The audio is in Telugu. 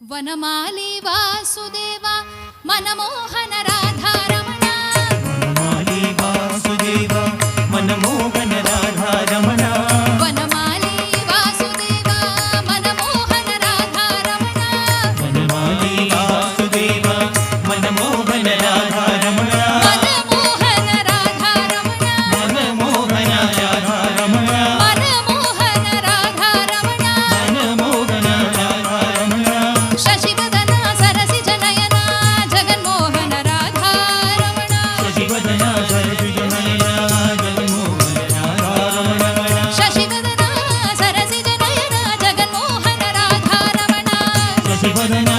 వనమాలి వాసుదేవ మనమోహన రాధారమణ వనమాలి వాసుదేవ మనమోహన రాధారమణ వనమాలి వాసుదేవ మనమోహన రాధారమణ వనమాలి వాసుదేవ మనమోహన రాధారమణ మనమోహన రాధారమణ మనమోహన రాధారమణ మనమోహన రాధారమణ మనమోహన రాధారమణ శశివదన సరసిజ నయన జగన్మోహన రాధారమణ శశివదన సరసిజ నయన జగన్మోహన రాధారమణ శశివదన సరసిజ నయన జగన్మోహన రాధారమణ శశివదన